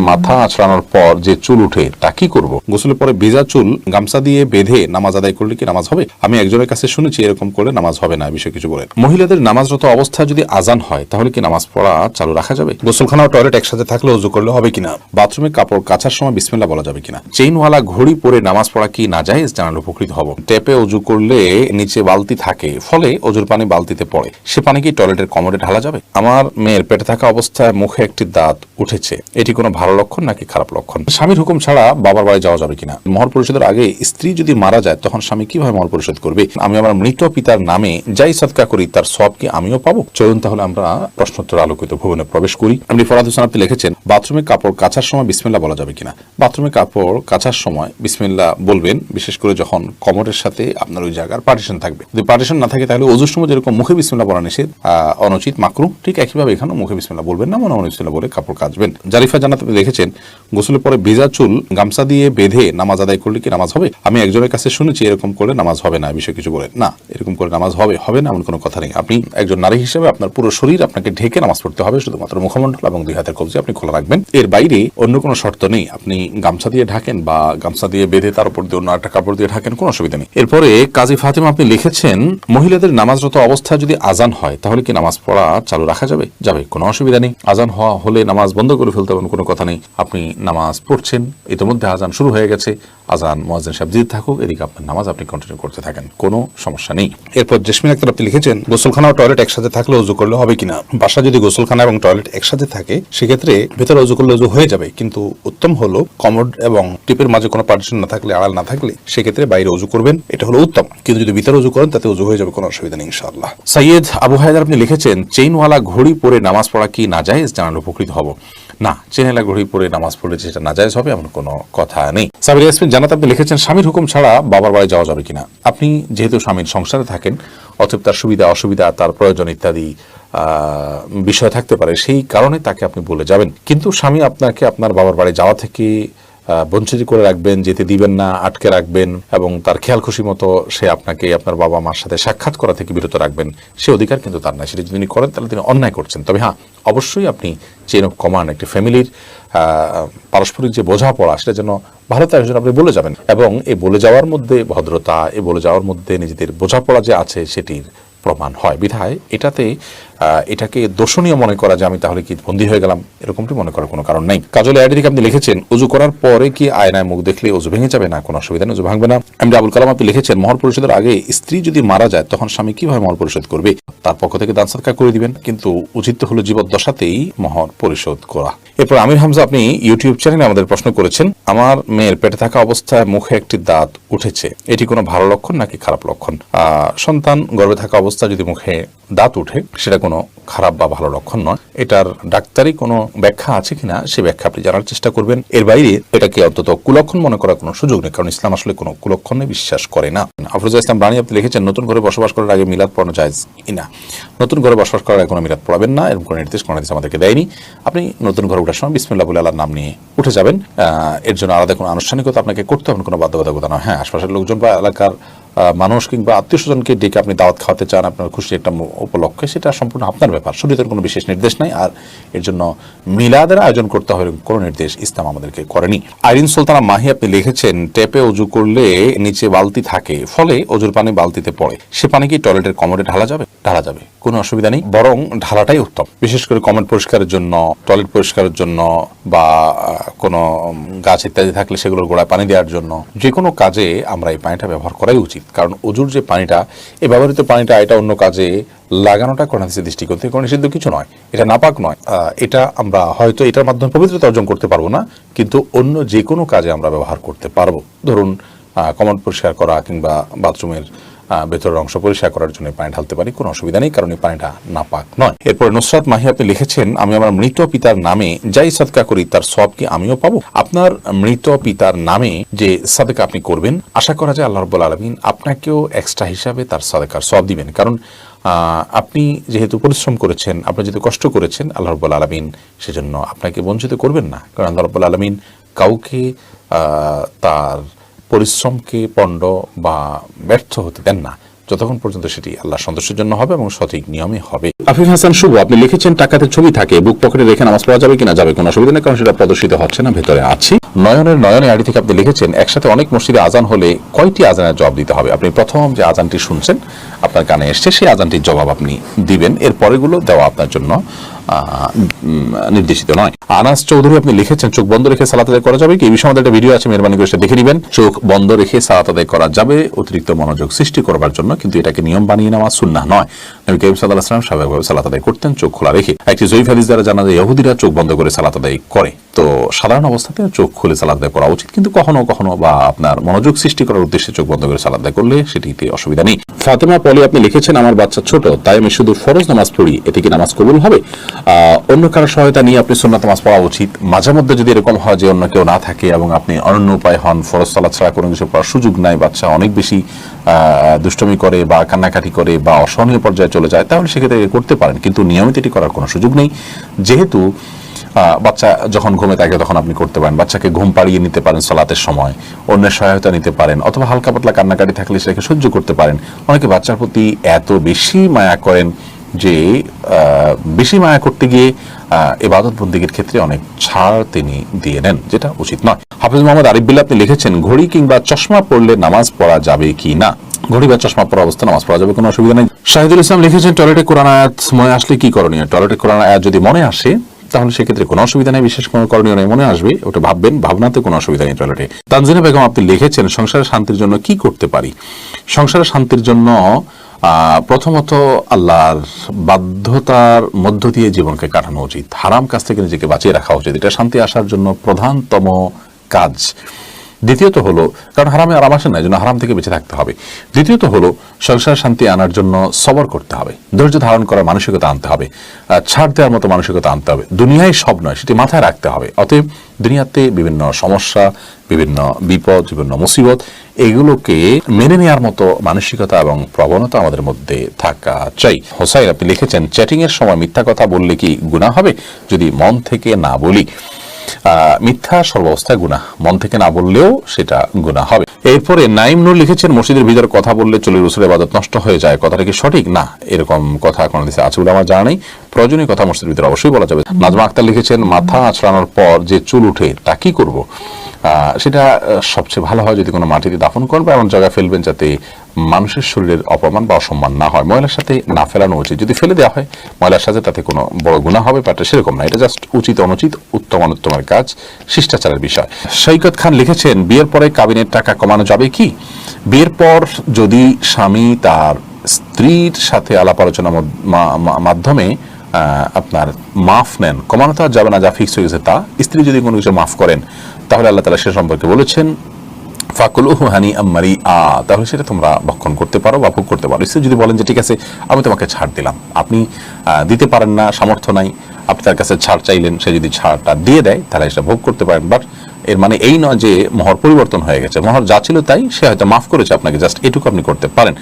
মাথা আঁচড়ানোর পর যে চুল উঠে তা কি করব? গোসলের পরে ভেজা চুল গামছা দিয়ে বেঁধে নামাজ আদায় করলে কি নামাজ হবে? আমি একজনের কাছে শুনেছি এরকম করলে নামাজ হবে না, বিষয়ে কিছু বলেন। মহিলাদের নামাজরত অবস্থায় যদি আজান হয় তাহলে কি নামাজ পড়া চালু রাখা যাবে? গোসলখানা ও টয়লেট একসাথে থাকলে ওযু করলে হবে কিনা? বাথরুমে কাপড় কাচার সময় বিসমিল্লাহ বলা যাবে কিনা? চেইনওয়ালা ঘড়ি পরে নামাজ পড়া কি নাজায়েজ? জানালে উপকৃত হব। ট্যাপে ওযু করলে নিচে বালতি থাকে, ফলে ওযুর পানি বালতিতে পড়ে, সে পানি কি টয়লেটের কমোডে ঢালা যাবে? আমার মেয়ের পেটে থাকা অবস্থায় মুখে একটি দাঁত উঠেছে, এটি কোনো ভালো লক্ষণ নাকি খারাপ লক্ষণ? স্বামীর হুকুম ছাড়া বাবার বাড়ি যাওয়া যাবে কিনা? মহর পরিশোধের আগে স্ত্রী যদি মারা যায় তখন স্বামী কিভাবে মহর পরিশোধ করবে? আমি আমার মৃত পিতার নামে যাই সদকা করি তার সব কি আমিও পাবো? চলুন তাহলে আমরা প্রশ্নোত্তর আলোকিত ভবনে প্রবেশ করি। আপনি ফরাদ হোসেন আপনি লিখেছেন, বাথরুমে কাপড় কাচার সময় বিসমিল্লাহ বলা যাবে কিনা? বাথরুমে কাপড় কাচার সময় বিসমিল্লাহ বলবেন, বিশেষ করে যখন কমোডের সাথে আপনার ওই জায়গার পার্টিশন থাকবে। যদি পার্টিশন না থাকে তাহলে ওযুর সময় যেরকম মুখে বিসমিল্লাহ বলা নিষেধ, অনুচিত, মাকরুহ, ঠিক একইভাবে এখানে মুখে বিসমিল্লাহ বলবেন না, মনে বিসমিল্লাহ বলে কাপড় কাচবেন। জারিফা জান্নাত আপনি লিখেছেন, গোসলের পরে ভেজা চুল গামছা দিয়ে বেঁধে নামাজ আদায় করলে কি নামাজ হবে? আমি একজনের কাছে শুনেছি এরকম করলে নামাজ হবে না, বিষয়ে কিছু বলেন। না, এরকম করে নামাজ হবে না এমন কোনো কথা নেই। আপনি একজন নারী হিসেবে আপনার পুরো শরীর আপনাকে ঢেকে নামাজ পড়তে হবে, শুধুমাত্র মুখমণ্ডল এবং দুই হাতের কবজি আপনি খোলা রাখবেন, এর বাইরে অন্য কোনো শর্ত নেই। আপনি গামছা দিয়ে ঢাকেন বা গামছা দিয়ে বেঁধে তার উপর দিয়ে অন্য একটা কাপড় দিয়ে ঢাকেন, কোনো অসুবিধা নেই। এরপরে কাজী ফাতেমা আপনি লিখেছেন, মহিলাদের নামাজরত অবস্থায় যদি আজান হয় তাহলে কি নামাজ পড়া চালু রাখা যাবে? কোনো অসুবিধা নেই। আজান হলে নামাজ বন্ধ করে ফেলতে হবে কোনো কথা নেই। আপনি নামাজ পড়ছেন, ইতিমধ্যে আজান শুরু হয়ে গেছে, আজান মুয়াজ্জিন সাহেব দিতে থাকুক, এদিকে আপনার নামাজ আপনি কন্টিনিউ করতে থাকেন, কোনো সমস্যা নেই। এরপর জেসমিন আক্তার আপনি লিখেছেন, গোসলখানা ও টয়লেট একসাথে থাকলে ওযু করলে হবে কিনা? বাসা যদি গোসলখানা এবং টয়লেট একসাথে থাকে সেক্ষেত্রে ভেতরে ওযু করলে ওযু হয়ে যাবে, কিন্তু উত্তম হলো কমোড এবং টিপের মাঝে কোনো পার্টিশন না থাকলে, আড়াল না থাকলে সেক্ষেত্রে বাইরে ওযু করবেন, এটা হলো উত্তম। কিন্তু যদি ভিতরে ওযু করেন তাতে ওযু হয়ে যাবে, কোনো অসুবিধা নেই ইনশাআল্লাহ। সৈয়দ আবু হায়দার আপনি লিখেছেন, চেইনওয়ালা ঘড়ি পরে নামাজ পড়া কি নাজায়েজ? জানালে উপকৃত হব। না, চেইনওয়ালা ঘড়ি পরে নামাজ পড়লে সেটা নাজায়েজ হবে এমন কোনো কথা নেই। সাবির ইয়াসমিন জান্নাত আপনি লিখেছেন, স্বামীর হুকুম ছাড়া বাবার বাড়ি যাওয়া যাবে কিনা? আপনি যেহেতু স্বামীর সংসারে থাকেন, অতএব তার সুবিধা অসুবিধা, তার প্রয়োজন ইত্যাদি বিষয় থাকতে পারে, সেই কারণে তাকে আপনি বলে যাবেন। কিন্তু স্বামী আপনাকে আপনার বাবার বাড়ি যাওয়া থেকে বঞ্চিত করে রাখবেন, যেতে দিবেন না, আটকে রাখবেন এবং তার খেয়াল খুশি মতো সে আপনাকে আপনার বাবা মার সাথে সাক্ষাৎ করা থেকে বিরত রাখবেন, সে অধিকার কিন্তু তার নাই। সেটা যদি তিনি করেন তাহলে তিনি অন্যায় করছেন। তবে হ্যাঁ, অবশ্যই আপনি চেইন অফ কমান্ড, একটি ফ্যামিলির পারস্পরিক যে বোঝাপড়া, সেটা যেন ভালো তার জন্য আপনি বলে যাবেন, এবং এই বলে যাওয়ার মধ্যে ভদ্রতা, এই বলে যাওয়ার মধ্যে নিজেদের বোঝাপড়া যে আছে সেটির প্রমাণ হয়। বিধায় এটাকে দোষণীয় মনে করা যে আমি তাহলে কি বন্দী হয়ে গেলাম, এরকমটি মনে করার কোনো কারণ নেই। কাজল আইডিকে আপনি লিখেছেন, উযু করার পরে কি আয়নায় মুখ দেখলে উযু ভেঙে যাবে? না, কোনো অসুবিধা নেই, উযু ভাঙবে না। আমি আবুল কালাম আপনি লিখেছেন, মহর পরিশোধের আগে স্ত্রী যদি মারা যায় তখন স্বামী কিভাবে মহর পরিশোধ করবে? তার পক্ষ থেকে দান সদকা করে দিবেন, কিন্তু উচিত হলো জীবদ্দশাতেই মহর পরিশোধ করা। এরপর আমির হামজা আপনি ইউটিউব চ্যানেলে আমাদের প্রশ্ন করেছেন, আমার মেয়ের পেটে থাকা অবস্থায় মুখে একটি দাঁত উঠেছে, এটি কোনো ভালো লক্ষণ নাকি খারাপ লক্ষণ? সন্তান গর্ভে থাকা অবস্থায় যদি মুখে দাঁত উঠে সেটা কোনো খারাপ বা ভালো লক্ষণ নয়। এটার ডাক্তারি কোনো ব্যাখ্যা আছে কিনা সে ব্যাখ্যা আপনি জানার চেষ্টা করবেন। এর বাইরে এটাকে অন্তত কুলক্ষণ মনে করার কোনো সুযোগ নেই, কারণ ইসলাম আসলে কোনো কুলক্ষণে বিশ্বাস করে না। আফরোজা ইসলাম রানী আপনি লিখেছেন, নতুন ঘরে বসবাস করার আগে মিলাদ পড়ানো জায়েজ কিনা? নতুন ঘরে বসবাস করার আগে কোনো মিলাদ পড়াবেন না, এরকম কোনো নির্দেশ আমাদেরকে দেয়নি। আপনি নতুন ঘরে ওঠার সময় বিসমিল্লাহ বলে আল্লাহর নাম নিয়ে উঠে যাবেন, এর জন্য আলাদা কোনো আনুষ্ঠানিকতা আপনাকে করতে হবে, কোনো বাধ্যবাধকতা নয়। হ্যাঁ, আশপাশের লোকজন বা এলাকার মানুষ কিংবা আত্মীয় স্বজনকে ডেকে আপনি দাওয়াত খাওয়াতে চান আপনার খুশি একটা উপলক্ষে, সেটা সম্পূর্ণ আপনার ব্যাপার, শরীয়তের কোনো বিশেষ নির্দেশ নাই। আর এর জন্য মিলাদের আয়োজন করতে হবে কোনো নির্দেশ ইসলাম আমাদেরকে করেনি। আইরিন সুলতানা মাহি আপনি লিখেছেন, ট্যাপে ওযু করলে নিচে বালতি থাকে, ফলে ওযুর পানি বালতিতে পড়ে, সে পানি কি টয়লেটের কমোডে ঢালা যাবে? কোনো অসুবিধা নেই, বরং ঢালাটাই উত্তম। বিশেষ করে কমোড পরিষ্কারের জন্য, টয়লেট পরিষ্কারের জন্য, বা কোনো গাছ ইত্যাদি থাকলে সেগুলোর গোড়ায় পানি দেওয়ার জন্য, যে কোনো কাজে আমরা এই পানিটা ব্যবহার করাই উচিত। কারণ ওযুর যে পানিটা, এই ব্যবহৃত পানিটা, এটা অন্য কাজে লাগানোটা কোরআন হাদিসের দৃষ্টিকোণ থেকে কোনো নিষিদ্ধ কিছু নয়, এটা নাপাক নয়। এটা আমরা হয়তো এটার মাধ্যমে পবিত্রতা অর্জন করতে পারবো না, কিন্তু অন্য যে কোনো কাজে আমরা ব্যবহার করতে পারবো। ধরুন কমোড পরিষ্কার করা কিংবা বাথরুমের ভেতরের অংশ পরিষ্কার করার জন্য পানি ঢালতে পারি, কোনো অসুবিধা নেই, কারণ এই পানিটা নাপাক নয়। এরপর নুসরাত মাহি আপনি লিখেছেন, আমি আমার মৃত পিতার নামে যাই সদকা করি তার সব কি আমিও পাবো? আপনার মৃত পিতার নামে যে সাদকা আপনি করবেন, আশা করা যায় আল্লাহ রাব্বুল আলামিন আপনাকেও এক্সট্রা হিসাবে তার সাদকার সওয়াব দিবেন। কারণ আপনি যেহেতু পরিশ্রম করেছেন, আপনি যেহেতু কষ্ট করেছেন, আল্লাহ রাব্বুল আলামিন সেজন্য আপনাকে বঞ্চিত করবেন না। কারণ আল্লাহ রাব্বুল আলামিন কাউকে তার পরিশ্রমকে পণ্ড বা ব্যর্থ হতে দেন না। যতক্ষণ পর্যন্ত সেটি আল্লাহ সন্তুষ্টের জন্য হবে এবং সঠিক নিয়মে হবে। আফিফ হাসান শুভ, আপনি লিখেছেন টাকাতে ছবি থাকে বুক পকেটে রেখে নামাজ পড়া যাবে কিনা? যাবে, কোনো অসুবিধা নেই, কারণ সেটা প্রদর্শিত হচ্ছে না, ভেতরে আছি। নয়নে আইডি থেকে আপনি লিখেছেন একসাথে অনেক মসজিদে আজান হলে কয়টি আজানের জবাব দিতে হবে? আপনি প্রথম যে আজানটি শুনছেন আপনার কানে এসছে সেই আজানটির জবাব আপনি দিবেন, এর পরেগুলো দেওয়া আপনার জন্য নির্দেশিত নয়। আনাস চৌধুরী, আপনি লিখেছেন চোখ বন্ধ রেখে সালাত আদায় করা যাবে কি? এই বিষয়ে আমাদের একটা ভিডিও আছে, মেহরবানি করে সেটা দেখে নেবেন। চোখ বন্ধ রেখে সালাত আদায় করা যাবে অতিরিক্ত মনোযোগ সৃষ্টি করবার জন্য, কিন্তু এটাকে নিয়ম বানিয়ে নেওয়া সুন্নাহ নয়। নবী করিম সাল্লাল্লাহু আলাইহি ওয়াসাল্লাম স্বাভাবিকভাবে সালাত আদায় করতেন চোখ খোলা রেখে। একটি জয়ীফ হাদিস দ্বারা জানা যায় ইহুদিরা চোখ বন্ধ করে সালাত আদায় করে, তো সাধারণ অবস্থাতে চোখ খুলে সালাত আদায় করা উচিত, কিন্তু কখনো কখনো বা আপনার মনোযোগ সৃষ্টি করার উদ্দেশ্যে চোখ বন্ধ করে সালাত আদায় করলে সেটিতে অসুবিধা নেই। ফাতেমা পলি, আপনি লিখেছেন আমার বাচ্চা ছোট, তাই আমি শুধু ফরজ নামাজ পড়ি, এতে কি নামাজ কবুল হবে? অন্য কারো সহায়তা নিয়ে আপনি সুন্নাত নামাজ পড়া উচিত। মাঝে মধ্যে যদি এরকম হয় যে অন্য কেউ না থাকে এবং আপনি অনন্য উপায় হন, ফরজ সালাত ছাড়া কোনো কিছু পড়ার সুযোগ নাই, বাচ্চা অনেক বেশি দুষ্টমি করে বা কান্নাকাটি করে বা অসহনীয় পর্যায়ে চলে যায়, তাহলে সেক্ষেত্রে করতে পারেন, কিন্তু নিয়মিত এটি করার কোনো সুযোগ নেই। যেহেতু বাচ্চা যখন ঘুমে থাকে তখন আপনি করতে পারেন, বাচ্চাকে ঘুম পাড়িয়ে নিতে পারেন সালাতের সময়, অন্যের সহায়তা নিতে পারেন, অথবা হালকা পাতলা কান্নাকাটি থাকলে সেটাকে সহ্য করতে পারেন। অনেকে বাচ্চার প্রতি এত বেশি মায়া করেন যে বেশি মায়া করতে গিয়ে ইবাদত বন্দেগীর ক্ষেত্রে অনেক ছাড় তিনি দিয়ে নেন, যেটা উচিত নয়। হাফিজ মোহাম্মদ আরিফ বিল্লাহ, আপনি লিখেছেন ঘড়ি কিংবা চশমা পরলে নামাজ পড়া যাবে কি না? ঘড়ি বা চশমা পরা অবস্থা নামাজ পড়া যাবে, কোনো অসুবিধা নেই। শাহিদুল ইসলাম লিখেছেন টয়লেটে কোরআন আয়াত মনে আসলে কি করণীয়? টয়লেটে কোরআন আয়াত যদি মনে আসে তাহলে সেক্ষেত্রে কোনো অসুবিধা নেই, বিশেষ কোনো করণীয় নেই, মনে আসবে ওটা ভাববেন, ভাবনাতে কোনো অসুবিধা নেই টয়লেটে। তানজিনা বেগম, আপনি লিখেছেন সংসারের শান্তির জন্য কি করতে পারি? সংসারের শান্তির জন্য প্রথমত আল্লাহর বাধ্যতার মধ্য দিয়ে জীবনকে কাটানো উচিত, হারাম কাজ থেকে নিজেকে বাঁচিয়ে রাখা উচিত, এটা শান্তি আসার জন্য প্রধানতম কাজ। দ্বিতীয়ত হলো, কারণ হারামে আরাম আসে না, এই জন্য হারাম থেকে বেঁচে থাকতে হবে। দ্বিতীয়ত হলো সংসার শান্তি আনার জন্য সবর করতে হবে, ধৈর্য ধারণ করার মানসিকতা আনতে হবে, ছাড় দেওয়ার মতো মানসিকতা আনতে হবে। দুনিয়ায় সব নয় সেটি মাথায় রাখতে হবে। অতএব দুনিয়াতে বিভিন্ন সমস্যা, বিভিন্ন বিপদ, বিভিন্ন মুসিবত, এগুলোকে মেনে নেওয়ার মতো মানসিকতা এবং প্রবণতা আমাদের মধ্যে থাকা চাই। হোসাইন, আপনি লিখেছেন চ্যাটিং এর সময় মিথ্যা কথা বললে কি গুনাহ হবে যদি মন থেকে না বলি? মিথ্যা সর্বাবস্থায় গুনাহ, মন থেকে না বললেও সেটা গুনাহ হবে। এরপরে নাইম নূর লিখেছেন মসজিদের ভিতরে কথা বললে চলে রসুলের ইবাদত নষ্ট হয়ে যায়, কথাটা কি সঠিক? না, এরকম কথা কোন হাদিসে আছে বলে আমার জানা নেই। প্রয়োজনীয় কথা মসজিদের ভিতরে অবশ্যই বলা যাবে। নাজমা আক্তার লিখেছেন মাথা আঁচড়ানোর পর যে চুল উঠে তা কি করব? সেটা সবচেয়ে ভালো হয় যদি কোনো মাটিতে দাফন করবে এমন জায়গায় ফেলবেন যাতে মানুষের শরীরের অপমান বা অসম্মান না হয়। ময়লার সাথে না ফেলানো উচিত, যদি ফেলে দেওয়া হয় ময়লার সাথে তাতে কোনো বড় গুনাহ হবে ব্যাপারটা সেরকম না, এটা জাস্ট উচিত অনুচিত, উত্তম অনুত্তমের কাজ, শিষ্টাচারের বিষয়। সৈকত খান লিখেছেন বিয়ের পরে কাবিনের টাকা কমানো যাবে কি? বিয়ের পর যদি স্বামী তার স্ত্রীর সাথে আলাপ আলোচনার মাধ্যমে আপনার মাফ নেন, কমানো তো আর যাবে না, যা ফিক্স হয়ে গেছে তা। স্ত্রী যদি কোনো কিছু মাফ করেন তাহলে আল্লাহ তাআলা সে সম্পর্কে বলেছেন ফাকুলুহু হানিআম মারিআ, তাহলে সেটা তোমরা ভক্ষণ করতে পারো বা ভোগ করতে পারো। স্ত্রী যদি বলেন যে ঠিক আছে আমি তোমাকে ছাড় দিলাম, আপনি দিতে পারেন না, সামর্থ্য নাই, আপনি তার কাছে ছাড় চাইলেন, সে যদি ছাড়টা দিয়ে দেয় তাহলে সেটা ভোগ করতে পারেন। বাট এর মানে এই নয় যে মোহর পরিবর্তন হয়ে গেছে, মোহর যা ছিল তাই, সে হয়তো মাফ করেছে আপনাকে, জাস্ট এটুকু আপনি করতে পারেন।